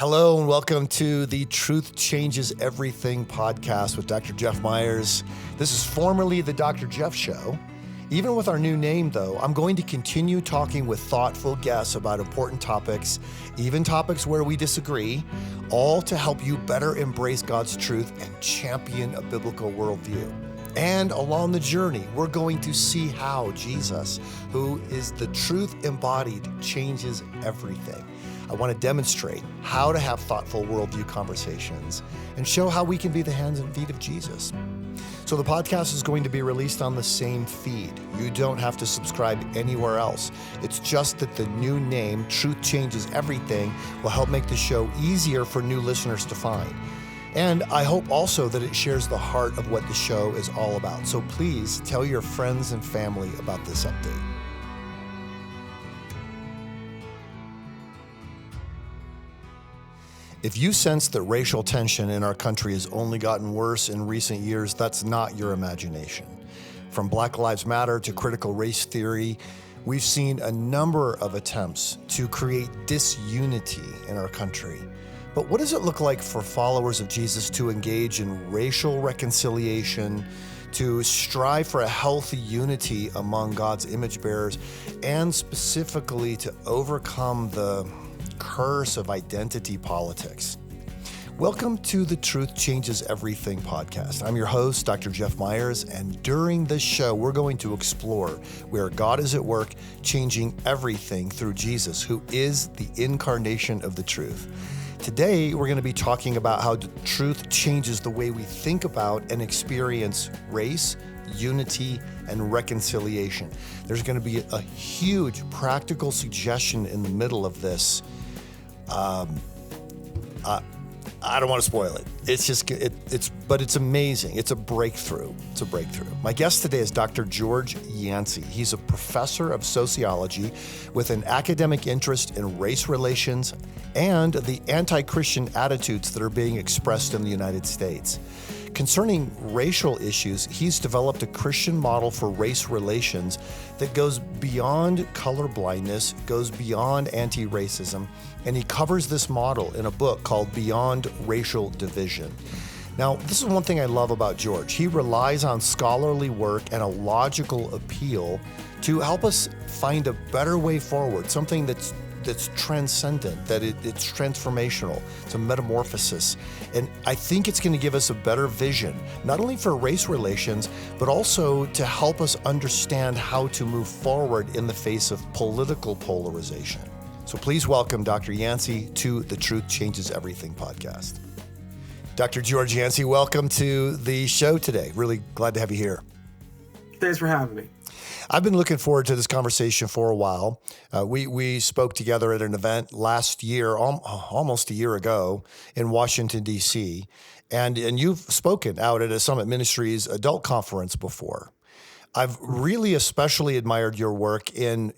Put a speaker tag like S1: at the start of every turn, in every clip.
S1: Hello and welcome to the Truth Changes Everything podcast with Dr. Jeff Myers. This is formerly the Dr. Jeff Show. Even with our new name, though, I'm going to continue talking with thoughtful guests about important topics, even topics where we disagree, all to help you better embrace God's truth and champion a biblical worldview. And along the journey, we're going to see how Jesus, who is the truth embodied, changes everything. I want to demonstrate how to have thoughtful worldview conversations and show how we can be the hands and feet of Jesus. So the podcast is going to be released on the same feed. You don't have to subscribe anywhere else. It's just that the new name, Truth Changes Everything, will help make the show easier for new listeners to find. And I hope also that it shares the heart of what the show is all about. So please tell your friends and family about this update. If you sense that racial tension in our country has only gotten worse in recent years, that's not your imagination. From Black Lives Matter to critical race theory, we've seen a number of attempts to create disunity in our country. But what does it look like for followers of Jesus to engage in racial reconciliation, to strive for a healthy unity among God's image bearers, and specifically to overcome the curse of identity politics? Welcome to the Truth Changes Everything podcast. I'm your host, Dr. Jeff Myers, and during this show, we're going to explore where God is at work changing everything through Jesus, who is the incarnation of the truth. Today, we're going to be talking about how the truth changes the way we think about and experience race, unity, and reconciliation. There's going to be a huge practical suggestion in the middle of this. I don't want to spoil it. It's just, but it's amazing. It's a breakthrough. It's a breakthrough. My guest today is Dr. George Yancey. He's a professor of sociology with an academic interest in race relations and the anti-Christian attitudes that are being expressed in the United States. Concerning racial issues, he's developed a Christian model for race relations that goes beyond colorblindness, goes beyond anti-racism, and he covers this model in a book called Beyond Racial Division. Now, this is one thing I love about George. He relies on scholarly work and a logical appeal to help us find a better way forward, something that's transcendent, that it's transformational, it's a metamorphosis. And I think it's going to give us a better vision, not only for race relations, but also to help us understand how to move forward in the face of political polarization. So please welcome Dr. Yancey to the Truth Changes Everything podcast. Dr. George Yancey, welcome to the show today. Really glad to have you here.
S2: Thanks for having me.
S1: I've been looking forward to this conversation for a while. We spoke together at an event last year, almost a year ago, in Washington, D.C., and you've spoken out at a Summit Ministries adult conference before. I've really especially admired your work in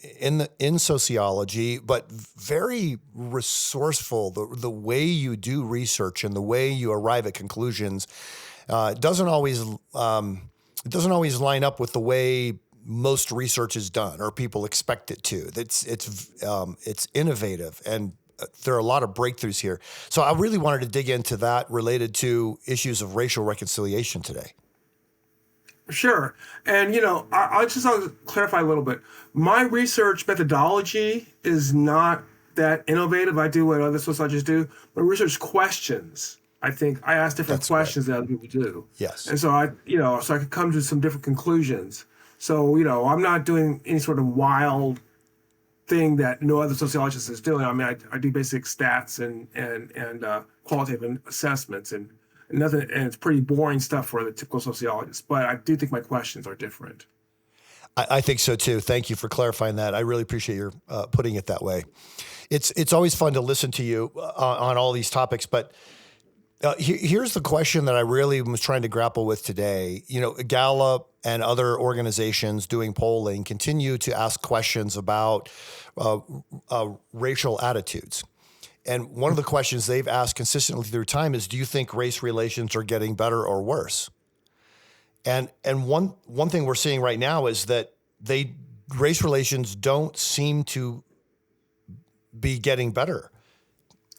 S1: sociology, but very resourceful. The way you do research and the way you arrive at conclusions doesn't always line up with the way most research is done or people expect it to. It's innovative, and there are a lot of breakthroughs here. So I really wanted to dig into that related to issues of racial reconciliation today.
S2: Sure. And, I'll just clarify a little bit. My research methodology is not that innovative. I do what other sociologists do. My research questions, I think I ask different questions that other people do.
S1: Yes.
S2: And so I could come to some different conclusions. So, I'm not doing any sort of wild thing that no other sociologist is doing. I mean, I do basic stats and qualitative assessments and nothing, and it's pretty boring stuff for the typical sociologist. But I do think my questions are different.
S1: I think so too. Thank you for clarifying that. I really appreciate your putting it that way. It's always fun to listen to you on all these topics, but here's the question that I really was trying to grapple with today. Gallup and other organizations doing polling continue to ask questions about racial attitudes. And one of the questions they've asked consistently through time is, do you think race relations are getting better or worse? And one thing we're seeing right now is that race relations don't seem to be getting better.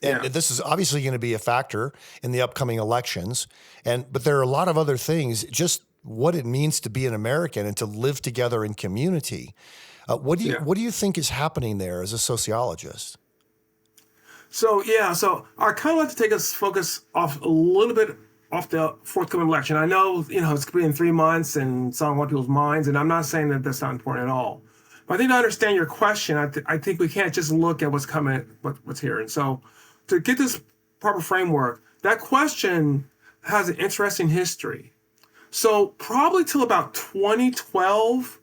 S1: And this is obviously going to be a factor in the upcoming elections. But there are a lot of other things, just what it means to be an American and to live together in community. What do you think is happening there as a sociologist?
S2: So I kind of like to take us focus off a little bit off the forthcoming election. I know, it's going to be in 3 months and it's on a lot of people's minds, and I'm not saying that that's not important at all. But I think to understand your question, I think we can't just look at what's coming, what's here. And so to get this proper framework, that question has an interesting history. So probably till about 2012,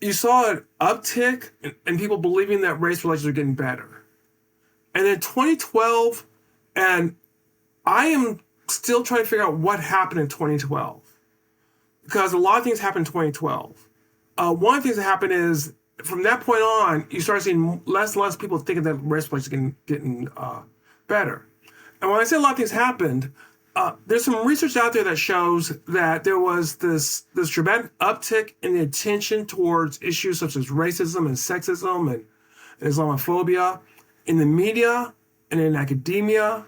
S2: you saw an uptick in people believing that race relations are getting better. And then 2012, and I am still trying to figure out what happened in 2012, because a lot of things happened in 2012. One of the things that happened is from that point on, you start seeing less and less people thinking that race relations are getting better. And when I say a lot of things happened, there's some research out there that shows that there was this dramatic uptick in the attention towards issues such as racism and sexism and Islamophobia in the media and in academia.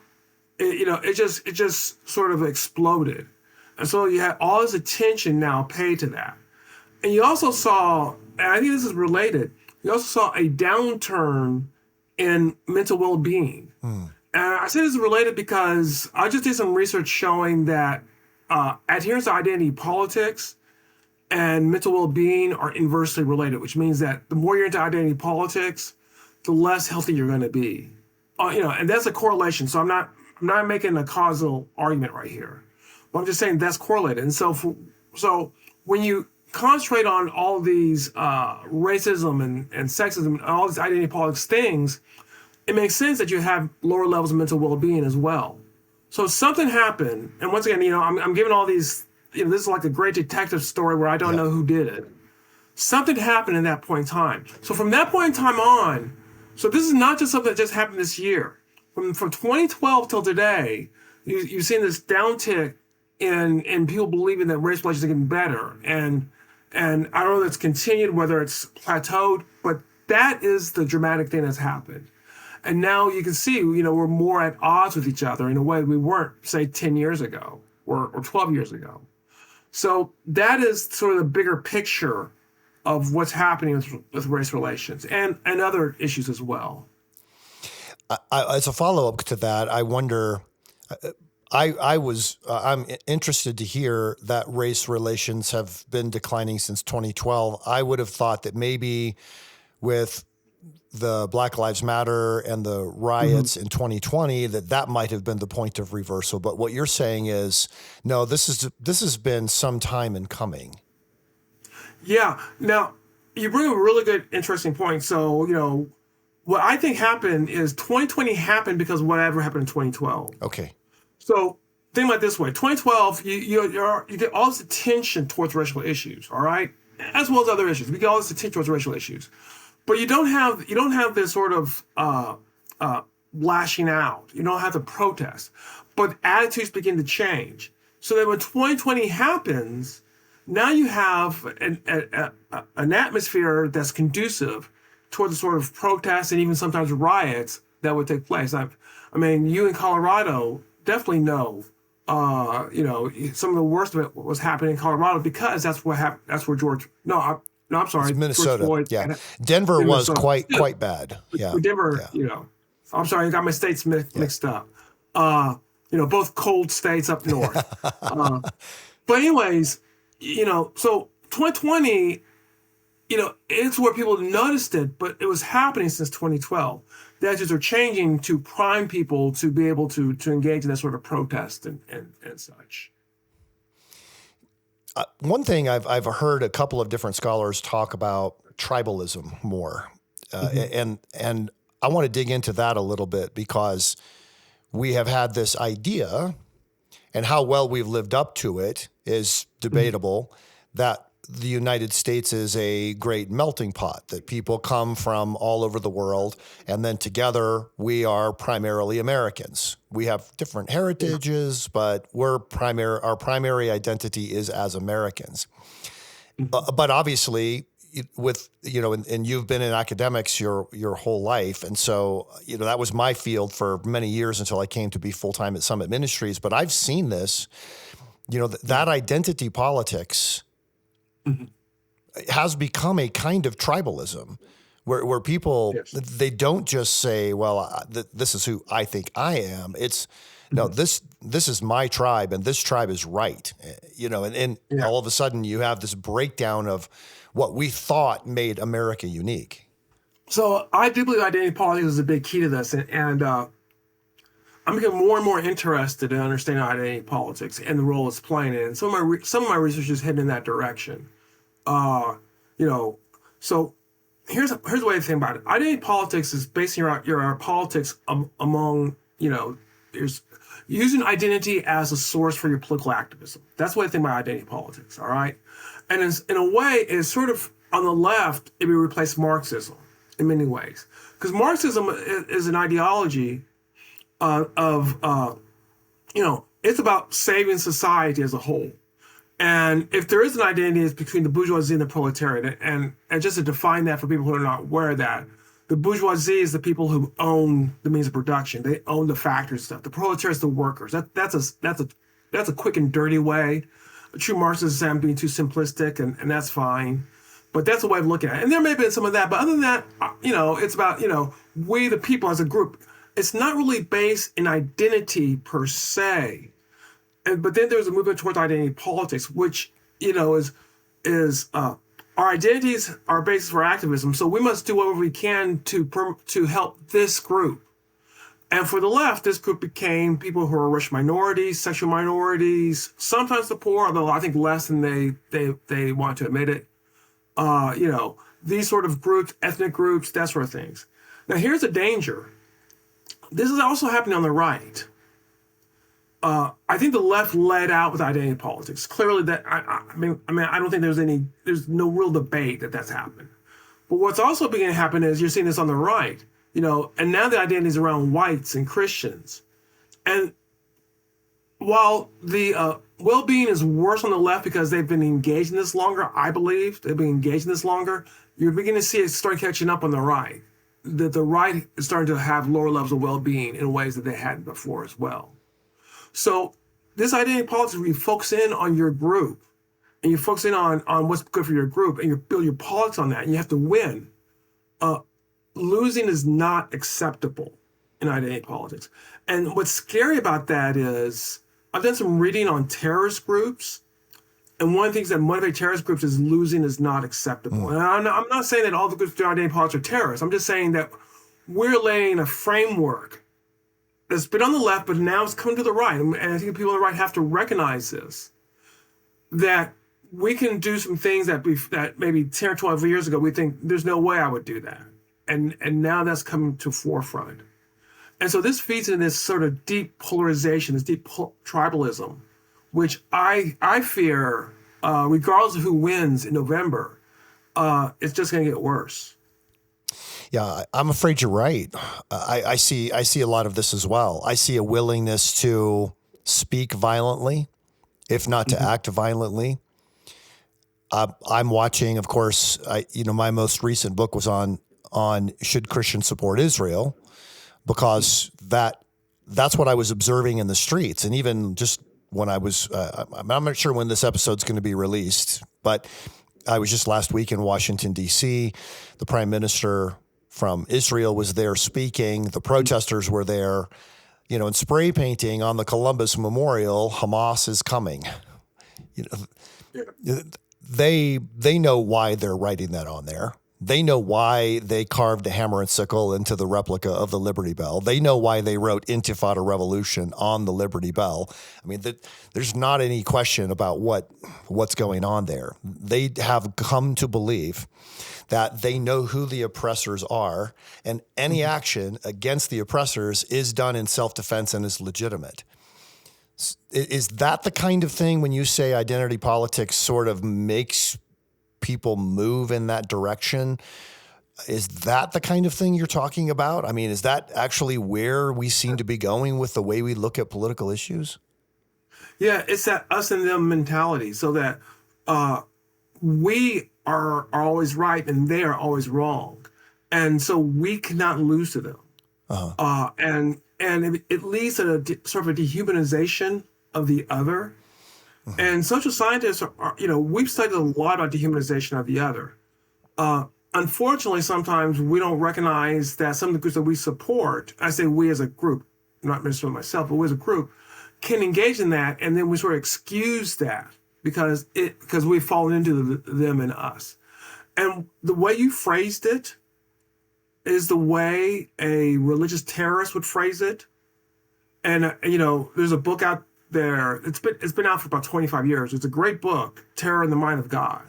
S2: It just sort of exploded. And so you had all this attention now paid to that. And you also saw, and I think this is related, you also saw a downturn in mental well-being. And I say this is related because I just did some research showing that adherence to identity politics and mental well-being are inversely related, which means that the more you're into identity politics, the less healthy you're going to be. And that's a correlation. So I'm not making a causal argument right here, but I'm just saying that's correlated. And so when you concentrate on all these racism and sexism and all these identity politics things, it makes sense that you have lower levels of mental well-being as well. So something happened, and once again, I'm giving all these. This is like a great detective story where I don't know who did it. Something happened in that point in time. So from that point in time on, so this is not just something that just happened this year. From 2012 till today, you've seen this downtick in people believing that race relations are getting better. And I don't know if it's continued, whether it's plateaued, but that is the dramatic thing that's happened. And now you can see, we're more at odds with each other in a way we weren't, say, 10 years ago or 12 years ago. So that is sort of the bigger picture of what's happening with race relations and other issues as well.
S1: As a follow-up to that, I wonder, I'm interested to hear that race relations have been declining since 2012. I would have thought that maybe with the Black Lives Matter and the riots in 2020, that might have been the point of reversal. But what you're saying is, no, this has been some time in coming.
S2: Yeah. Now, you bring up a really good, interesting point. So, what I think happened is 2020 happened because of whatever happened in 2012.
S1: Okay.
S2: So think about it this way. 2012, you get all this attention towards racial issues, all right? As well as other issues. We get all this attention towards racial issues. But you don't have this sort of lashing out. You don't have the protest. But attitudes begin to change. So that when 2020 happens, now you have an atmosphere that's conducive towards the sort of protests and even sometimes riots that would take place. I mean, you in Colorado definitely know, some of the worst of it was happening in Colorado because that's what happened. That's where I'm sorry,
S1: it's Minnesota.
S2: Floyd,
S1: yeah, Denver was quite bad. Yeah,
S2: Denver.
S1: Yeah.
S2: I'm sorry, I got my states mixed up. Both cold states up north. But anyways, so 2020, it's where people noticed it, but it was happening since 2012. The attitudes are changing to prime people to be able to engage in that sort of protest and such.
S1: One thing I've heard a couple of different scholars talk about tribalism more, and I want to dig into that a little bit because we have had this idea, and how well we've lived up to it is debatable, that the United States is a great melting pot, that people come from all over the world, and then together we are primarily Americans. We have different heritages, but our primary identity is as Americans. But obviously, with, and you've been in academics your whole life. And so, that was my field for many years until I came to be full-time at Summit Ministries. But I've seen this, that identity politics has become a kind of tribalism where people, they don't just say, well, this is who I think I am. It's, no, this is my tribe and this tribe is right. And all of a sudden you have this breakdown of what we thought made America unique.
S2: So I do believe identity politics is a big key to this. And I'm getting more and more interested in understanding identity politics and the role it's playing in it. And some of my research is heading in that direction. So here's the way to think about it. Identity politics is basing your politics among, there's using identity as a source for your political activism. That's the way I think about identity politics, all right? And in a way, it's sort of, on the left, it would replace Marxism in many ways. Because Marxism is an ideology it's about saving society as a whole. And if there is an identity, it's between the bourgeoisie and the proletariat. And just to define that for people who are not aware of that, the bourgeoisie is the people who own the means of production. They own the factory stuff. The proletariat is the workers. That's a quick and dirty way. A true Marxist is being too simplistic, and that's fine. But that's a way of looking at it. And there may have been some of that. But other than that, it's about, we the people as a group. It's not really based in identity per se. But then there's a movement towards identity politics, which, is our identities are basis for activism. So we must do whatever we can to help this group. And for the left, this group became people who are racial minorities, sexual minorities, sometimes the poor, although I think less than they want to admit it. These sort of groups, ethnic groups, that sort of things. Now, here's the danger. This is also happening on the right. I think the left led out with identity politics. Clearly, that I don't think there's no real debate that that's happened. But what's also beginning to happen is you're seeing this on the right, and now the identity is around whites and Christians. And while the well-being is worse on the left because they've been engaged in this longer, I believe they've been engaged in this longer, you're beginning to see it start catching up on the right. That the right is starting to have lower levels of well-being in ways that they hadn't before as well. So this identity politics, where you focus in on your group and you focus in on what's good for your group and you build your politics on that and you have to win. Losing is not acceptable in identity politics. And what's scary about that is I've done some reading on terrorist groups. And one of the things that motivate terrorist groups is losing is not acceptable. And I'm not saying that all the groups doing identity politics are terrorists. I'm just saying that we're laying a framework that's been on the left, but now it's come to the right. And I think people on the right have to recognize this, that we can do some things that maybe 10 or 12 years ago, we think there's no way I would do that. And now that's coming to forefront. And so this feeds into this sort of deep polarization, this deep tribalism, which I fear, regardless of who wins in November, it's just going to get worse.
S1: Yeah, I'm afraid you're right. I see a lot of this as well. I see a willingness to speak violently, if not to act violently. I'm watching, of course, my most recent book was on should Christians support Israel, because that's what I was observing in the streets. And even just when I was, I'm not sure when this episode's going to be released, but I was just last week in Washington, D.C. The prime minister from Israel was there speaking. The protesters were there, and spray painting on the Columbus Memorial, Hamas is coming. They know why they're writing that on there. They know why they carved a hammer and sickle into the replica of the Liberty Bell. They know why they wrote Intifada Revolution on the Liberty Bell. I mean, there's not any question about what's going on there. They have come to believe that they know who the oppressors are, and any action against the oppressors is done in self-defense and is legitimate. Is that the kind of thing when you say identity politics sort of makes people move in that direction? Is that the kind of thing you're talking about? I mean, is that actually where we seem to be going with the way we look at political issues?
S2: Yeah, it's that us and them mentality, so that we are always right and they are always wrong, and so we cannot lose to them. And it leads to sort of a dehumanization of the other. And social scientists are, we've studied a lot about dehumanization of the other. Unfortunately, sometimes we don't recognize that some of the groups that we support, I say we as a group, not necessarily myself, but we as a group, can engage in that, and then we sort of excuse that because we've fallen into them and us. And the way you phrased it is the way a religious terrorist would phrase it. And there's a book out there. It's been out for about 25 years. It's a great book, Terror in the Mind of God.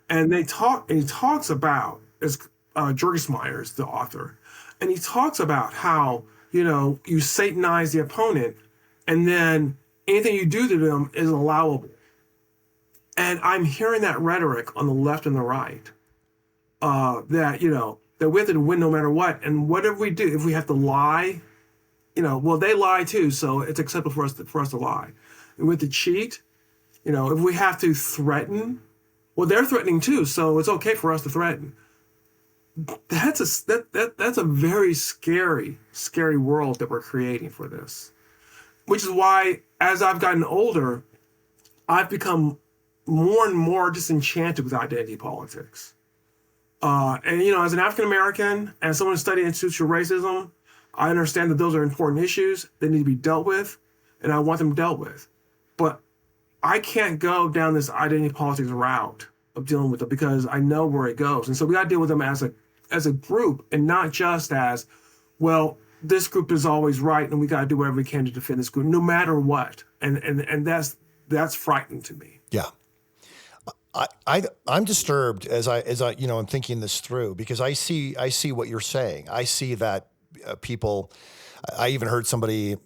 S2: And he talks about, George Myers, the author, and he talks about how, you satanize the opponent and then anything you do to them is allowable. And I'm hearing that rhetoric on the left and the right, that we have to win no matter what. And whatever we do, if we have to lie, well, they lie too, so it's acceptable for us to lie. And we have to cheat, if we have to threaten, well, they're threatening too, so it's okay for us to threaten. That's a very scary world that we're creating for this. Which is why, as I've gotten older, I've become more and more disenchanted with identity politics. And as an African American and someone who studied institutional racism, I understand that those are important issues. They need to be dealt with, and I want them dealt with. But I can't go down this identity politics route of dealing with them because I know where it goes. And so we got to deal with them as a group and not just as, well, this group is always right and we got to do whatever we can to defend this group, no matter what. And that's frightening to me.
S1: Yeah. I'm disturbed as I I'm thinking this through because I see what you're saying. I see that people. I even heard somebody,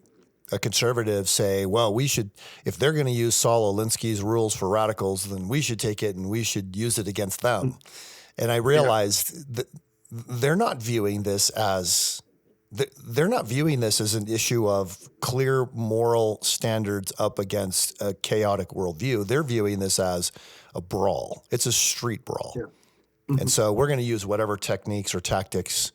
S1: a conservative, say, "Well, we should, if they're going to use Saul Alinsky's rules for radicals, then we should take it and we should use it against them." And I realized that they're not viewing this as an issue of clear moral standards up against a chaotic worldview. They're viewing this as a brawl. It's a street brawl. Yeah. Mm-hmm. And so we're going to use whatever techniques or tactics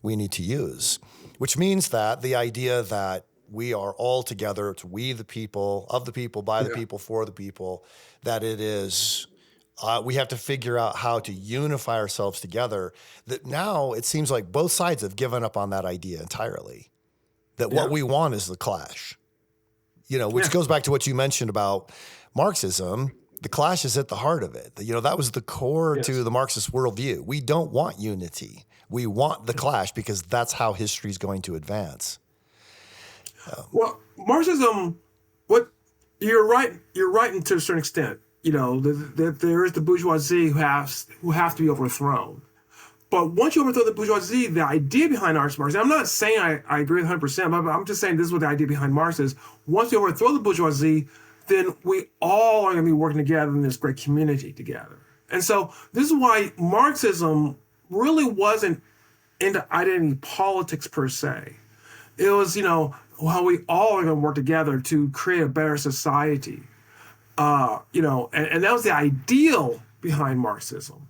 S1: we need to use, which means that the idea that we are all together, it's we the people, of the people, by the people, for the people, that it is, we have to figure out how to unify ourselves together. That now it seems like both sides have given up on that idea entirely, that what we want is the clash, which goes back to what you mentioned about Marxism. The clash is at the heart of it. That was the core to the Marxist worldview. We don't want unity. We want the clash because that's how history is going to advance.
S2: Well, Marxism, you're right to a certain extent. That there is the bourgeoisie who have to be overthrown. But once you overthrow the bourgeoisie, the idea behind Marxism, I'm not saying I agree with 100%, but I'm just saying this is what the idea behind Marx is. Once you overthrow the bourgeoisie, then we all are going to be working together in this great community together. And so this is why Marxism really wasn't into identity politics per se. It was, how we all are going to work together to create a better society. And that was the ideal behind Marxism.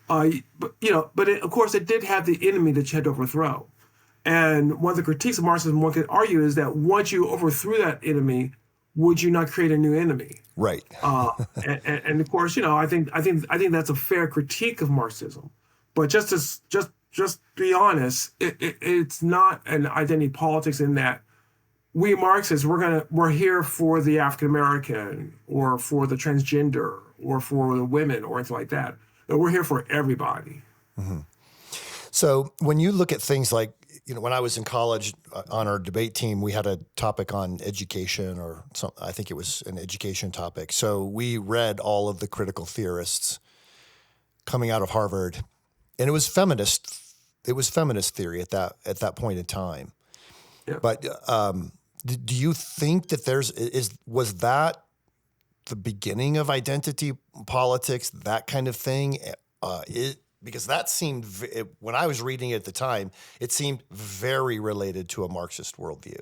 S2: But of course, it did have the enemy that you had to overthrow. And one of the critiques of Marxism one could argue is that once you overthrew that enemy, would you not create a new enemy?
S1: Right.
S2: And of course, I think that's a fair critique of Marxism. But just to be honest, it's not an identity politics in that we Marxists, we're here for the African American or for the transgender or for the women or anything like that. No, we're here for everybody.
S1: Mm-hmm. So when you look at things like, when I was in college on our debate team, we had a topic on education or something. I think it was an education topic. So we read all of the critical theorists coming out of Harvard, and it was feminist theory at that point in time. Yeah. But do you think that was that the beginning of identity politics, that kind of thing? Because that seemed, when I was reading it at the time, it seemed very related to a Marxist worldview.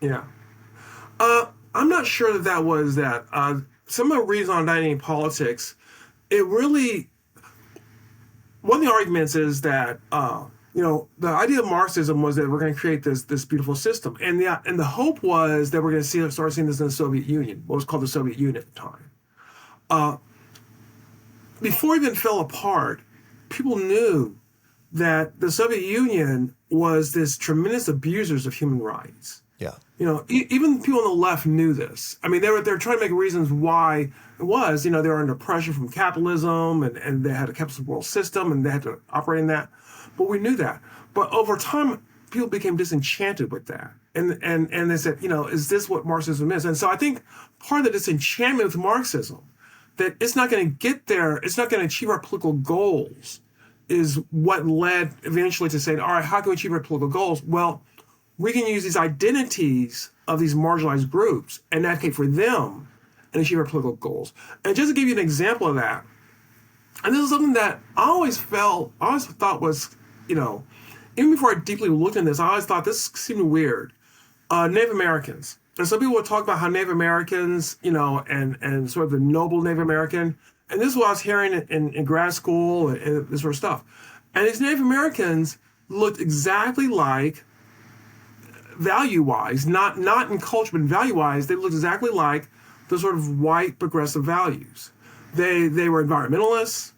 S2: Yeah. I'm not sure that was that. Some of the reasons on identity politics, it really one of the arguments is that the idea of Marxism was that we're going to create this beautiful system, and the hope was that we're going to start seeing this in the Soviet Union, what was called the Soviet Union at the time. Before it even fell apart, people knew that the Soviet Union was this tremendous abusers of human rights.
S1: Yeah.
S2: Even people on the left knew this. I mean, they were trying to make reasons why it was. They were under pressure from capitalism, and they had a capitalist world system, and they had to operate in that. But we knew that. But over time, people became disenchanted with that, and they said, is this what Marxism is? And so I think part of the disenchantment with Marxism, that it's not going to get there, it's not going to achieve our political goals, is what led eventually to saying, all right, how can we achieve our political goals? Well, we can use these identities of these marginalized groups and advocate for them and achieve our political goals. And just to give you an example of that, and this is something that I always thought was, even before I deeply looked into this, I always thought this seemed weird. Native Americans. And some people would talk about how Native Americans, and sort of the noble Native American, and this is what I was hearing in grad school and this sort of stuff. And these Native Americans looked exactly like, value-wise, not in culture, but value-wise, they looked exactly like the sort of white progressive values. They were environmentalists.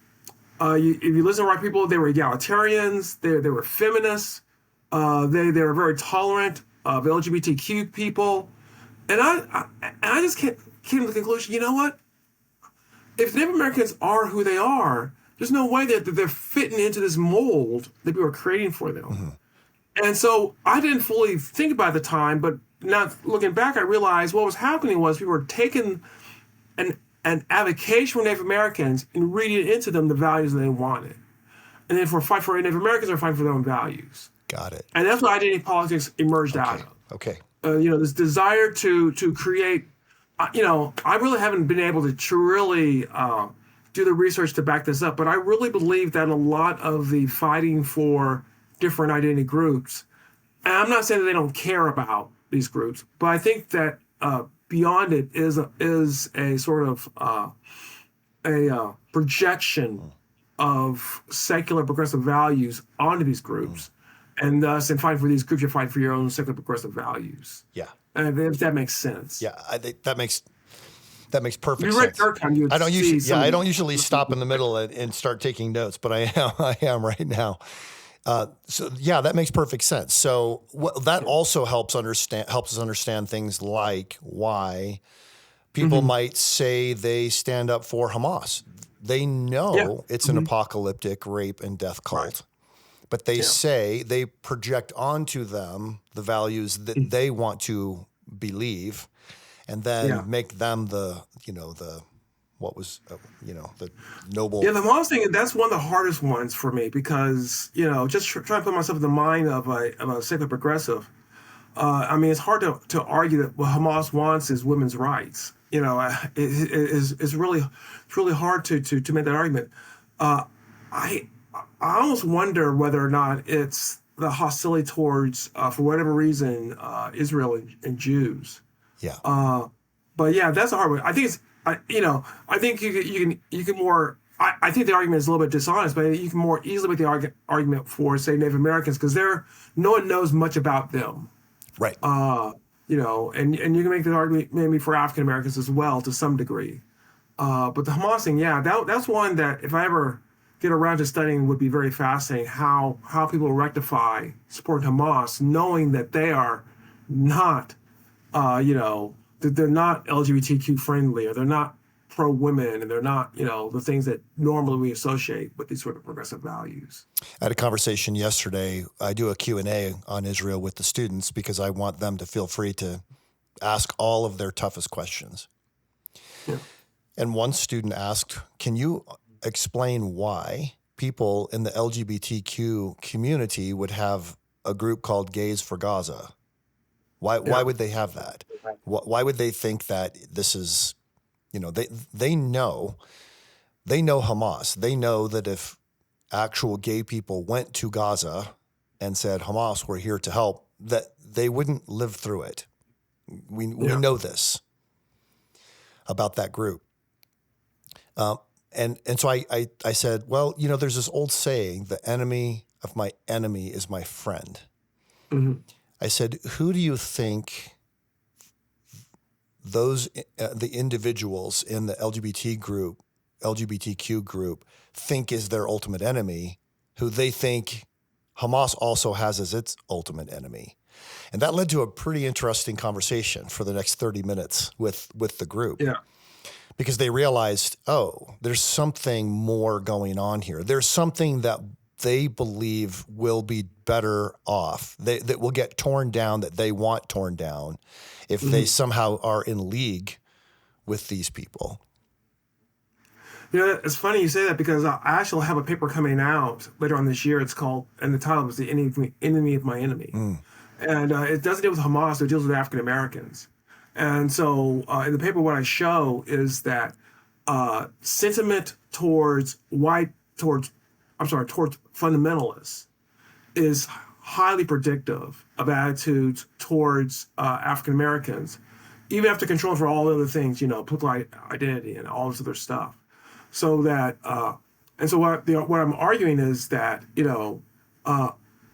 S2: If you listen to white people, they were egalitarians. They were feminists. They were very tolerant of LGBTQ people. And I just came to the conclusion, you know what? If Native Americans are who they are, there's no way that they're fitting into this mold that we were creating for them. Mm-hmm. And so I didn't fully think about it at the time, but now looking back, I realized what was happening was people were taking an avocation for Native Americans and reading into them the values that they wanted. And then for fight for Native Americans, they're fighting for their own values.
S1: Got it.
S2: And that's what identity politics emerged out of.
S1: Okay.
S2: This desire to create, I really haven't been able to really do the research to back this up, but I really believe that a lot of the fighting for different identity groups, and I'm not saying that they don't care about these groups, but I think that beyond it is a sort of a projection of secular progressive values onto these groups. And thus, in fighting for these groups, you're fighting for your own secular progressive values. Yeah. And if that makes sense.
S1: Yeah, I think that makes perfect
S2: you
S1: sense.
S2: read third time, you
S1: I don't usually stop in the middle and start taking notes, but I am right now. So yeah, that makes perfect sense. So that also helps us understand things like why people might say they stand up for Hamas. They know it's an apocalyptic rape and death cult. Right. But they say they project onto them the values that they want to believe, and then make them the noble.
S2: Yeah, the Hamas thing, that's one of the hardest ones for me because, just trying to put myself in the mind of a secular progressive. It's hard to argue that what Hamas wants is women's rights. It's really hard to make that argument. I almost wonder whether or not it's the hostility towards, for whatever reason, Israel and Jews.
S1: Yeah.
S2: But yeah, that's a hard one. I think it's, I think you can more. I think the argument is a little bit dishonest, but you can more easily make the argument for, say, Native Americans because no one knows much about them.
S1: Right.
S2: And you can make the argument maybe for African Americans as well to some degree. But the Hamas thing, that's one that if I ever get around to studying would be very fascinating how people rectify supporting Hamas, knowing that they are not, that they're not LGBTQ friendly or they're not pro-women and they're not, the things that normally we associate with these sort of progressive values.
S1: I had a conversation yesterday. I do a Q&A on Israel with the students because I want them to feel free to ask all of their toughest questions. Yeah. And one student asked, can you explain why people in the LGBTQ community would have a group called Gays for Gaza? Why would they have that? Why would they think that this is, they know Hamas. They know that if actual gay people went to Gaza and said, Hamas, we're here to help, that they wouldn't live through it. We know this about that group. And so I said, well, there's this old saying, the enemy of my enemy is my friend.
S2: Mm-hmm.
S1: I said, who do you think the individuals in the LGBTQ group think is their ultimate enemy, who they think Hamas also has as its ultimate enemy? And that led to a pretty interesting conversation for the next 30 minutes with the group.
S2: Yeah.
S1: Because they realized, there's something more going on here. There's something that they believe will be better off, that will get torn down, that they want torn down, if they somehow are in league with these people.
S2: It's funny you say that, because I actually have a paper coming out later on this year. It's called, and the title is "The Enemy of My Enemy," and it doesn't deal with Hamas. It deals with African Americans. And so in the paper, what I show is that sentiment towards fundamentalists is highly predictive of attitudes towards African Americans, even after controlling for all other things, political identity and all this other stuff. So that, and so what I'm arguing is that,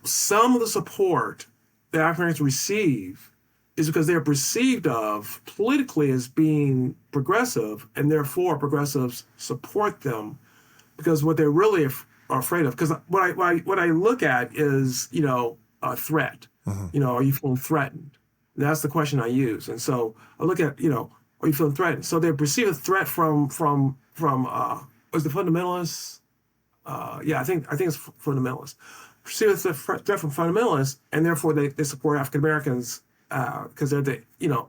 S2: some of the support that African Americans receive is because they are perceived of politically as being progressive, and therefore progressives support them because what they're really are afraid of. Because what I look at is, a threat. Are you feeling threatened? And that's the question I use. And so I look at, are you feeling threatened? So they perceive a threat from was the fundamentalists? I think it's fundamentalists. Perceive a threat from fundamentalists, and therefore they support African Americans. Because they're the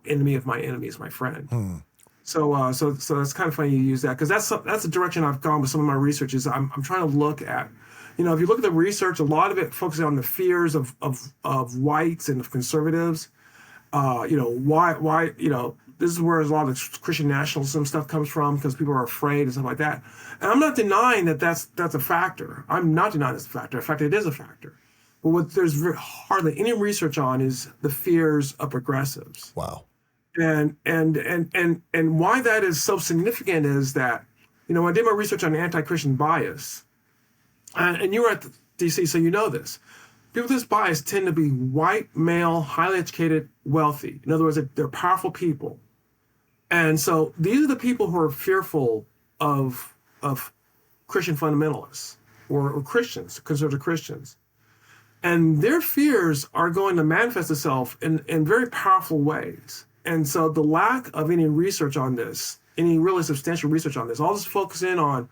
S2: enemy of my enemy is my friend. So that's kind of funny you use that, because that's the direction I've gone with some of my research. Is I'm trying to look at, if you look at the research, a lot of it focuses on the fears of whites and of conservatives. Why this is where a lot of Christian nationalism stuff comes from, because people are afraid and stuff like that. And I'm not denying that that's a factor. I'm not denying it's a factor. In fact, it is a factor. But what there's hardly any research on is the fears of progressives.
S1: Wow.
S2: And why that is so significant is that, when I did my research on anti-Christian bias, and you were at DC, so you know this. People with this bias tend to be white, male, highly educated, wealthy. In other words, they're powerful people. And so these are the people who are fearful of Christian fundamentalists or Christians, conservative Christians. And their fears are going to manifest itself in very powerful ways. And so the lack of any research on this, any really substantial research on this, all this focusing on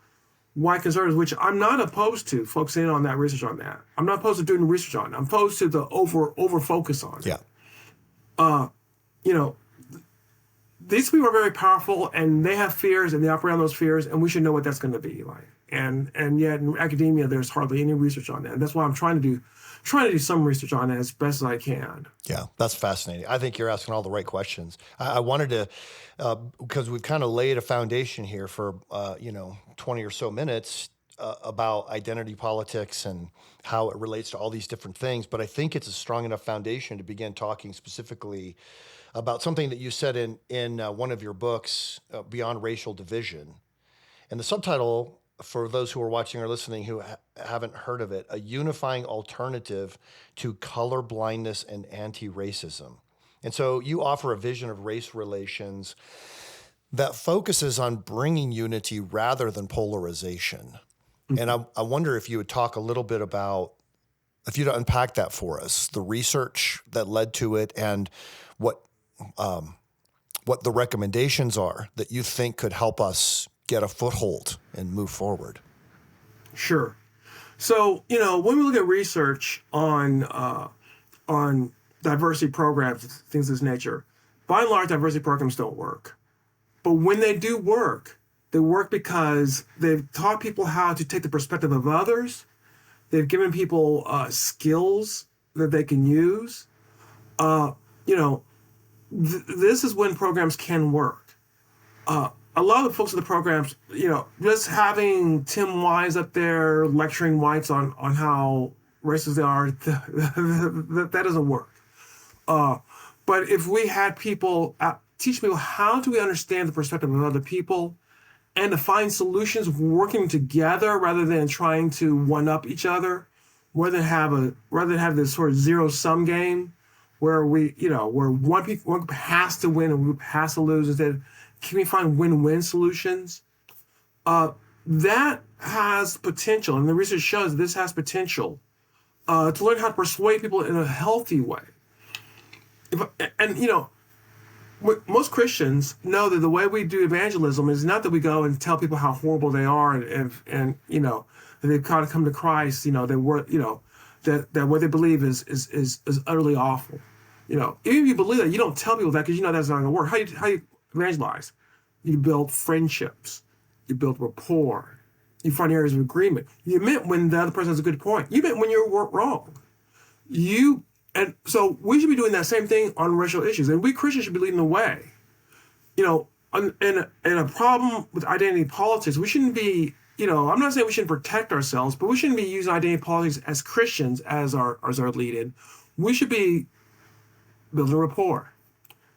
S2: white conservatives, which I'm not opposed to focusing on that research on that. I'm not opposed to doing research on it. I'm opposed to the over focus on it.
S1: Yeah.
S2: These people are very powerful, and they have fears, and they operate on those fears, and we should know what that's going to be like. And yet in academia, there's hardly any research on that. And that's why I'm trying to do some research on it as best as I can.
S1: Yeah, that's fascinating. I think you're asking all the right questions. I wanted to, because we've kind of laid a foundation here for, 20 or so minutes about identity politics and how it relates to all these different things. But I think it's a strong enough foundation to begin talking specifically about something that you said in one of your books, Beyond Racial Division. And the subtitle, for those who are watching or listening who haven't heard of it, A Unifying Alternative to Colorblindness and Antiracism. And so you offer a vision of race relations that focuses on bringing unity rather than polarization. And I wonder if you would talk a little bit about, if you'd unpack that for us, the research that led to it, and what the recommendations are that you think could help us get a foothold and move forward.
S2: Sure. So, when we look at research on diversity programs, things of this nature, by and large, diversity programs don't work. But when they do work, they work because they've taught people how to take the perspective of others. They've given people skills that they can use. This is when programs can work. A lot of the folks in the programs, just having Tim Wise up there lecturing whites on how racist they are, that doesn't work. But if we had people teach people how do we understand the perspective of other people, and to find solutions working together rather than trying to one up each other, rather than have this sort of zero sum game where where one group has to win and one group has to lose. Instead, can we find win-win solutions? That has potential, and the research shows this has potential to learn how to persuade people in a healthy way. Most Christians know that the way we do evangelism is not that we go and tell people how horrible they are and that they've got to come to Christ. That what they believe is utterly awful. Even if you believe that, you don't tell people that because that's not going to work. How you evangelize? You build friendships. You build rapport. You find areas of agreement. You admit when the other person has a good point. You admit when you're wrong. And so we should be doing that same thing on racial issues. And we Christians should be leading the way. In a problem with identity politics, we shouldn't be, I'm not saying we shouldn't protect ourselves, but we shouldn't be using identity politics as Christians as our lead-in. We should be building rapport,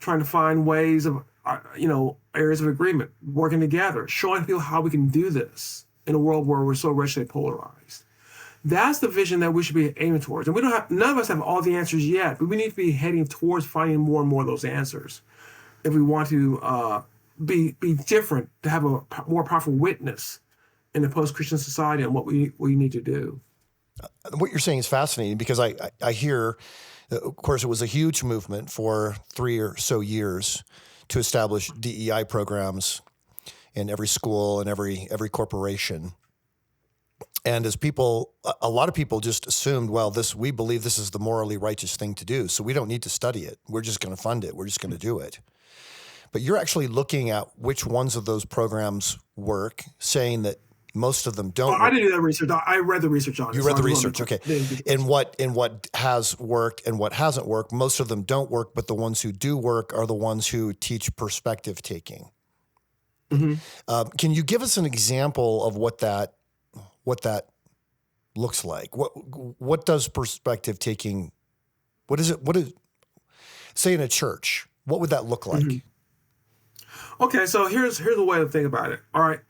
S2: trying to find ways of, areas of agreement, working together, showing people how we can do this in a world where we're so racially polarized. That's the vision that we should be aiming towards. And none of us have all the answers yet, but we need to be heading towards finding more and more of those answers if we want to be different, to have a more powerful witness in a post-Christian society and what we need to do.
S1: What you're saying is fascinating because I hear, of course, it was a huge movement for 3 or so years to establish DEI programs in every school and every corporation. And as a lot of people just assumed, we believe this is the morally righteous thing to do, so we don't need to study it. We're just going to fund it. We're just going to do it. But you're actually looking at which ones of those programs work, saying that most of them don't.
S2: I didn't do that research. I read the research on it.
S1: You read the research, okay. And what has worked and what hasn't worked, most of them don't work, but the ones who do work are the ones who teach perspective taking. Mm-hmm. Can you give us an example of what that looks like? What does perspective taking? What is it? Say in a church, what would that look like?
S2: Mm-hmm. Okay, so here's the way to think about it. All right,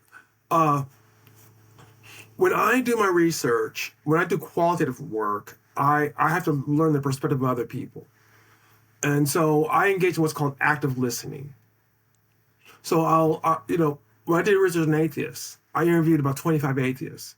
S2: when I do my research, when I do qualitative work, I have to learn the perspective of other people, and so I engage in what's called active listening. So when I did research on atheists, I interviewed about 25 atheists.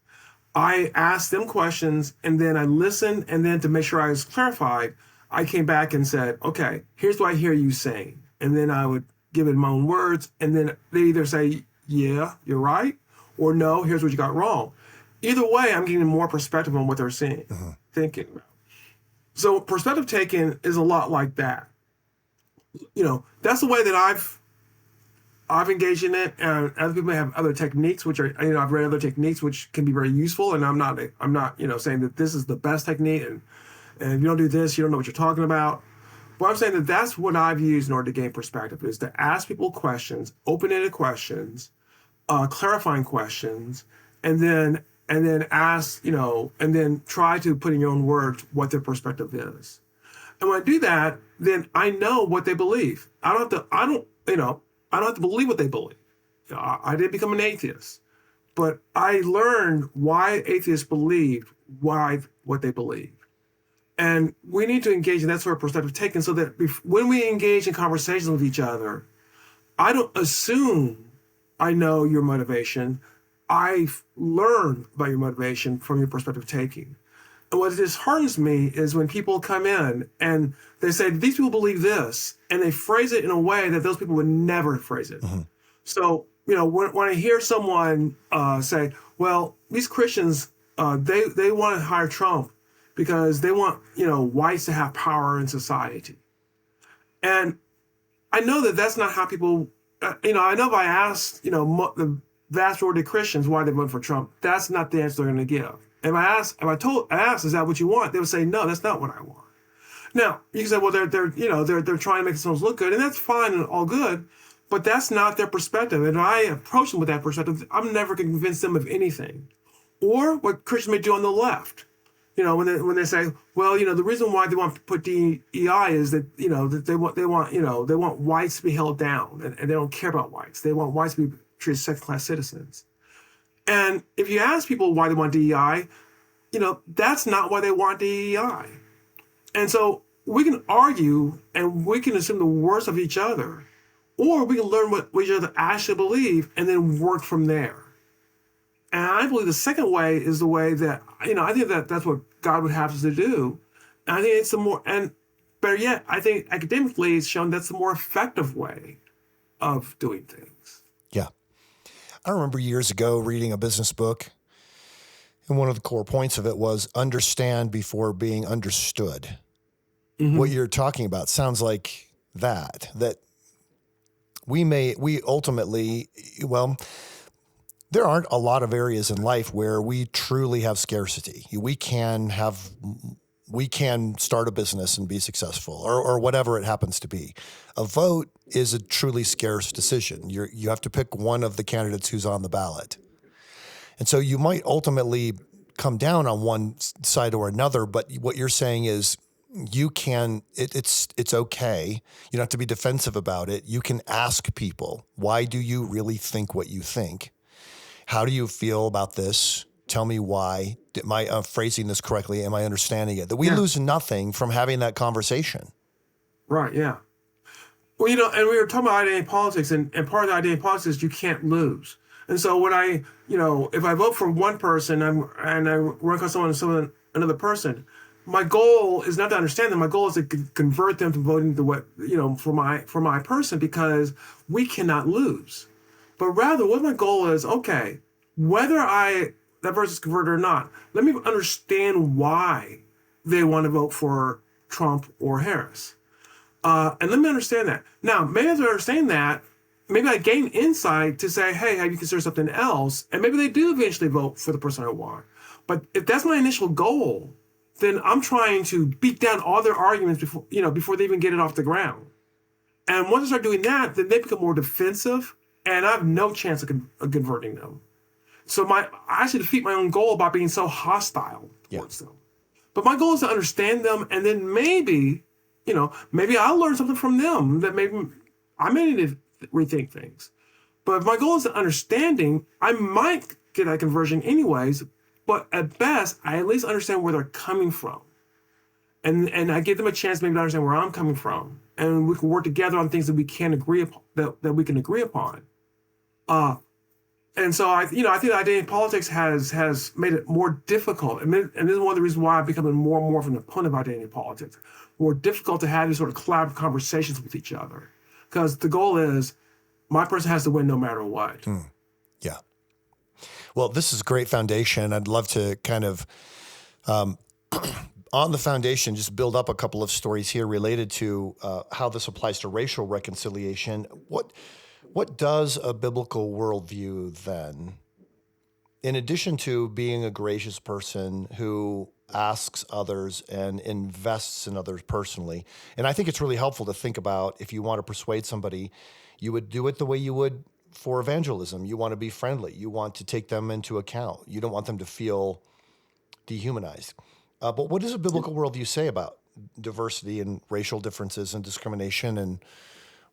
S2: I asked them questions, and then I listened, and then to make sure I was clarified, I came back and said, okay, here's what I hear you saying. And then I would give it in my own words, and then they either say, yeah, you're right, or no, here's what you got wrong. Either way, I'm getting more perspective on what they're saying, thinking about. So perspective taking is a lot like that. That's the way that I've engaged in it, and other people have other techniques, which are, I've read other techniques which can be very useful, and I'm not saying that this is the best technique, and if you don't do this, you don't know what you're talking about. But I'm saying that that's what I've used in order to gain perspective, is to ask people questions, open-ended questions, clarifying questions, and then ask, and then try to put in your own words what their perspective is. And when I do that, then I know what they believe. I don't have to believe what they believe. I didn't become an atheist, but I learned why atheists believe what they believe. And we need to engage in that sort of perspective taken so that when we engage in conversations with each other, I don't assume I know your motivation. I've learned about your motivation from your perspective taking. And what disheartens me is when people come in and they say, these people believe this, and they phrase it in a way that those people would never phrase it. Mm-hmm. So, when I hear someone say, well, these Christians, they want to hire Trump because they want, whites to have power in society. And I know that that's not how people, I know if I asked, the vast majority of Christians why they vote for Trump, that's not the answer they're going to give. If I asked, is that what you want? They would say, no, that's not what I want. Now, you can say, well, they're trying to make themselves look good, and that's fine and all good, but that's not their perspective. And I approach them with that perspective, I'm never going to convince them of anything. Or what Christians may do on the left. When they say, well, the reason why they want to put DEI is that, that they want whites to be held down, and they don't care about whites. They want whites to be treated as second-class citizens. And if you ask people why they want DEI, that's not why they want DEI. And so we can argue and we can assume the worst of each other, or we can learn what each other actually believe and then work from there. And I believe the second way is the way that, I think that that's what God would have us to do. And I think it's the more, and better yet, I think academically it's shown that's the more effective way of doing things.
S1: Yeah. I remember years ago reading a business book, and one of the core points of it was understand before being understood. Mm-hmm. What you're talking about sounds like that we ultimately, there aren't a lot of areas in life where we truly have scarcity. We can start a business and be successful, or whatever it happens to be. A vote is a truly scarce decision. You have to pick one of the candidates who's on the ballot. And so you might ultimately come down on one side or another, but what you're saying is it's okay. You don't have to be defensive about it. You can ask people, why do you really think what you think? How do you feel about this? Tell me why. Am I phrasing this correctly? Am I understanding it? That we lose nothing from having that conversation.
S2: Right, yeah. Well, and we were talking about identity politics, and part of the identity politics is you can't lose. And so when if I vote for one person and I run across another person, my goal is not to understand them. My goal is to convert them to voting for my person, because we cannot lose. But rather, what my goal is, okay, whether that person's converted or not, let me understand why they want to vote for Trump or Harris. And let me understand that. Now, maybe after I understand that, maybe I gain insight to say, hey, have you considered something else? And maybe they do eventually vote for the person I want. But if that's my initial goal, then I'm trying to beat down all their arguments before they even get it off the ground. And once I start doing that, then they become more defensive, and I have no chance of converting them. So I actually defeat my own goal by being so hostile towards them. But my goal is to understand them, and then maybe I'll learn something from them that maybe I may need to rethink things. But if my goal is to understanding, I might get that conversion anyways, but at best, I at least understand where they're coming from. And I give them a chance maybe to understand where I'm coming from. And we can work together on things that we can agree upon, that we can agree upon. And so I think identity politics has made it more difficult. And this is one of the reasons why I'm becoming more and more of an opponent of identity politics. More difficult to have these sort of collaborative conversations with each other. Because the goal is my person has to win no matter what.
S1: Yeah. Well, this is a great foundation. I'd love to kind of, on the foundation, just build up a couple of stories here related to how this applies to racial reconciliation. What does a biblical worldview then, in addition to being a gracious person who asks others and invests in others personally, and I think it's really helpful to think about, if you want to persuade somebody, you would do it the way you would for evangelism. You want to be friendly. You want to take them into account. You don't want them to feel dehumanized. But what does a biblical worldview say about diversity and racial differences and discrimination, and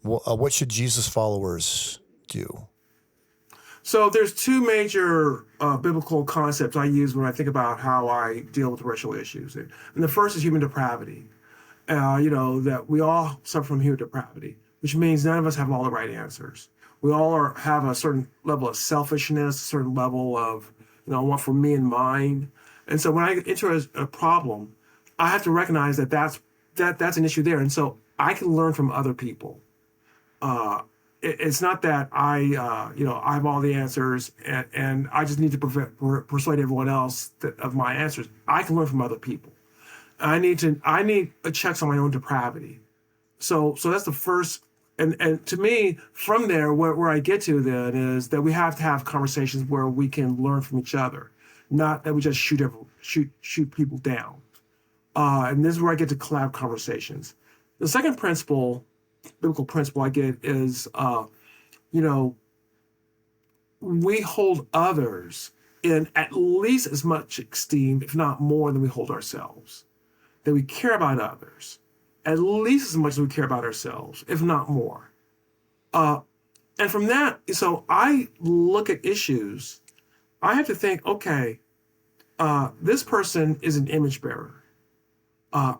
S1: what should Jesus followers do?
S2: So there's two major biblical concepts I use when I think about how I deal with racial issues. And the first is human depravity. That we all suffer from human depravity, which means none of us have all the right answers. We all have a certain level of selfishness, a certain level of, I want for me and mine. And so when I enter a problem, I have to recognize that that's an issue there. And so I can learn from other people. It's not that I have all the answers and I just need to persuade everyone else of my answers. I can learn from other people. I need checks on my own depravity. So that's the first. And to me, from there, where I get to then is that we have to have conversations where we can learn from each other, not that we just shoot people down. And this is where I get to collab conversations. The second biblical principle I get is, we hold others in at least as much esteem, if not more, than we hold ourselves. That we care about others at least as much as we care about ourselves, if not more. And from that, so I look at issues. I have to think, okay, this person is an image bearer. Uh,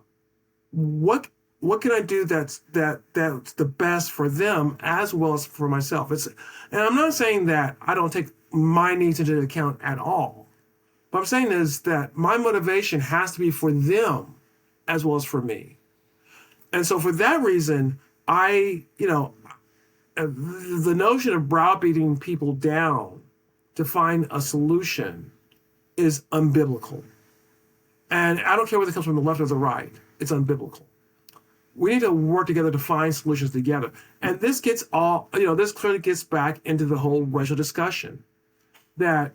S2: what what can I do that's the best for them as well as for myself? And I'm not saying that I don't take my needs into account at all. What I'm saying is that my motivation has to be for them as well as for me. And so for that reason, the notion of browbeating people down to find a solution is unbiblical. And I don't care whether it comes from the left or the right, it's unbiblical. We need to work together to find solutions together. And this this clearly gets back into the whole racial discussion that,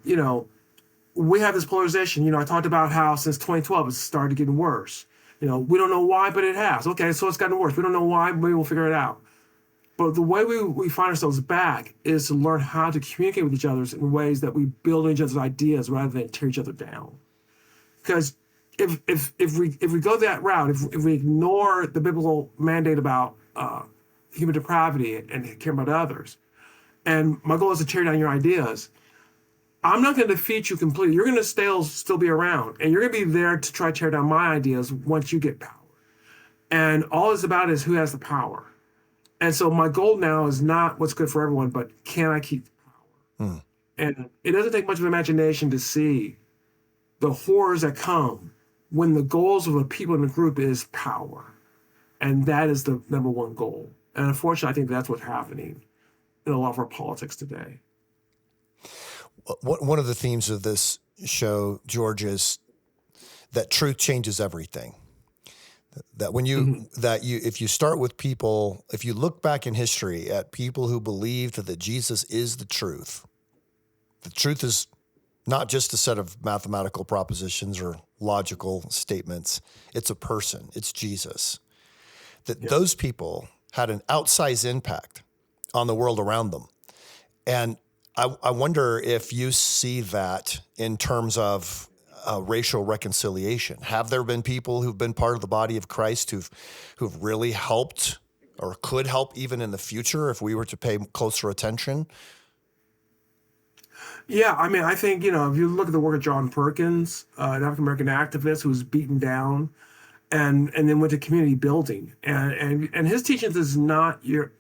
S2: we have this polarization. I talked about how since 2012 it's started getting worse. We don't know why, but it has. Okay, so it's gotten worse. We don't know why, maybe we'll figure it out. But the way we find ourselves back is to learn how to communicate with each other in ways that we build on each other's ideas rather than tear each other down. Because if we go that route, if we ignore the biblical mandate about human depravity and care about others, and my goal is to tear down your ideas, I'm not going to defeat you completely. You're going to still be around, and you're going to be there to try to tear down my ideas once you get power. And all it's about is who has the power. And so my goal now is not what's good for everyone, but can I keep the power? And it doesn't take much of imagination to see the horrors that come when the goals of the people in the group is power. And that is the number one goal. And unfortunately, I think that's what's happening in a lot of our politics today.
S1: One of the themes of this show, George, is that truth changes everything. That when if you start with people, if you look back in history at people who believed that Jesus is the truth is not just a set of mathematical propositions or logical statements. It's a person. It's Jesus. Those people had an outsized impact on the world around them. And I wonder if you see that in terms of racial reconciliation. Have there been people who've been part of the body of Christ who've really helped or could help even in the future if we were to pay closer attention?
S2: Yeah, I think, if you look at the work of John Perkins, an African-American activist who was beaten down and then went to community building. And his teachings is not it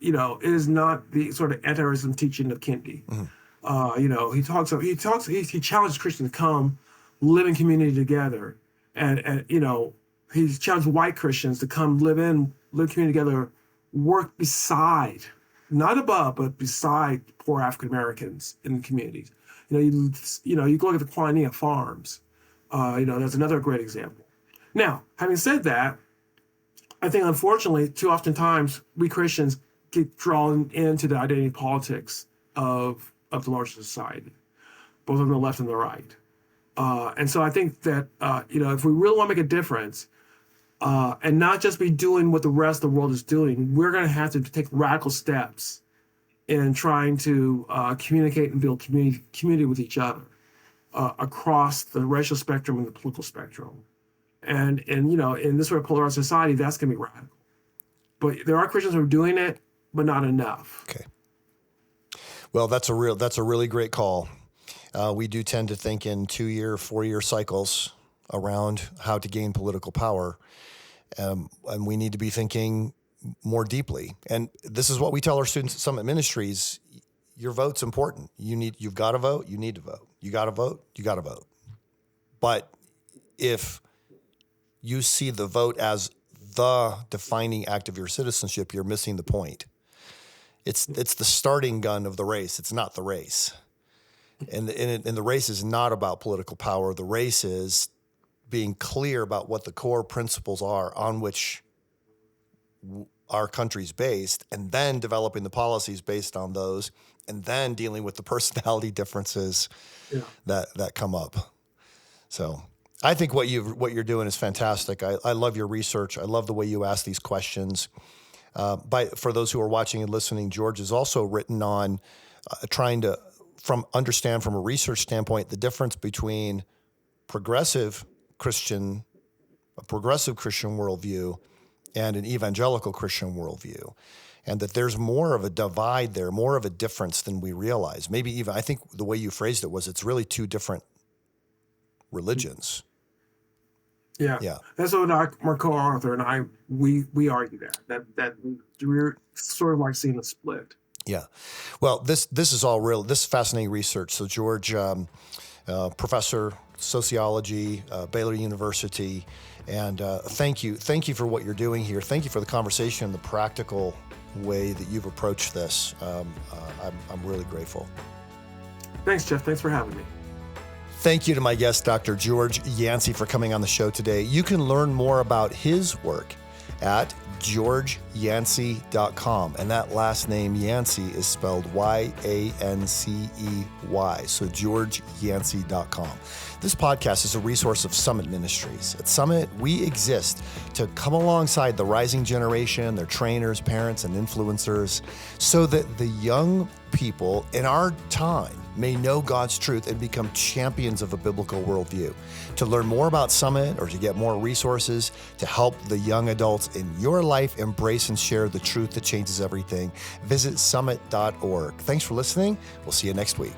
S2: is not the sort of anti-racism teaching of Kendi. He challenges Christians to come live in community together. And he's challenged white Christians to come live community together, work beside, not above, but beside poor African Americans in the communities. You go look at the Quinea Farms. That's another great example. Now, having said that, I think unfortunately, too often times we Christians get drawn into the identity politics of the larger society, both on the left and the right. And so I think that, if we really want to make a difference and not just be doing what the rest of the world is doing, we're going to have to take radical steps in trying to communicate and build community with each other across the racial spectrum and the political spectrum. And in this sort of polarized society, that's going to be radical. But there are Christians who are doing it, but not enough.
S1: Okay. Well, that's a really great call. We do tend to think in 2-year, 4-year cycles around how to gain political power. And we need to be thinking more deeply. And this is what we tell our students at Summit Ministries. Your vote's important. You've got to vote. You need to vote. You got to vote. You got to vote. But if you see the vote as the defining act of your citizenship, you're missing the point. It's the starting gun of the race. It's not the race. And the race is not about political power. The race is being clear about what the core principles are on which our country's based, and then developing the policies based on those, and then dealing with the personality differences that come up. So I think what you're doing is fantastic. I love your research. I love the way you ask these questions. For those who are watching and listening, George has also written on trying to understand from a research standpoint the difference between a progressive Christian worldview and an evangelical Christian worldview. and that there's more of a divide there, more of a difference than we realize. Maybe even, I think the way you phrased it was, it's really two different religions.
S2: Yeah. That's what my co-author and I, we argue that we're sort of like seeing a split.
S1: Yeah. Well, this is all real. This is fascinating research. So George, professor, sociology, Baylor University, and thank you for what you're doing here. Thank you for the conversation and the practical way that you've approached this. I'm really grateful.
S2: Thanks, Jeff. Thanks for having me.
S1: Thank you to my guest, Dr. George Yancey, for coming on the show today. You can learn more about his work at georgeyancey.com. And that last name, Yancey, is spelled Yancey. So georgeyancey.com. This podcast is a resource of Summit Ministries. At Summit, we exist to come alongside the rising generation, their trainers, parents, and influencers, so that the young people in our time may know God's truth and become champions of a biblical worldview. To learn more about Summit or to get more resources to help the young adults in your life embrace and share the truth that changes everything, visit summit.org. Thanks for listening. We'll see you next week.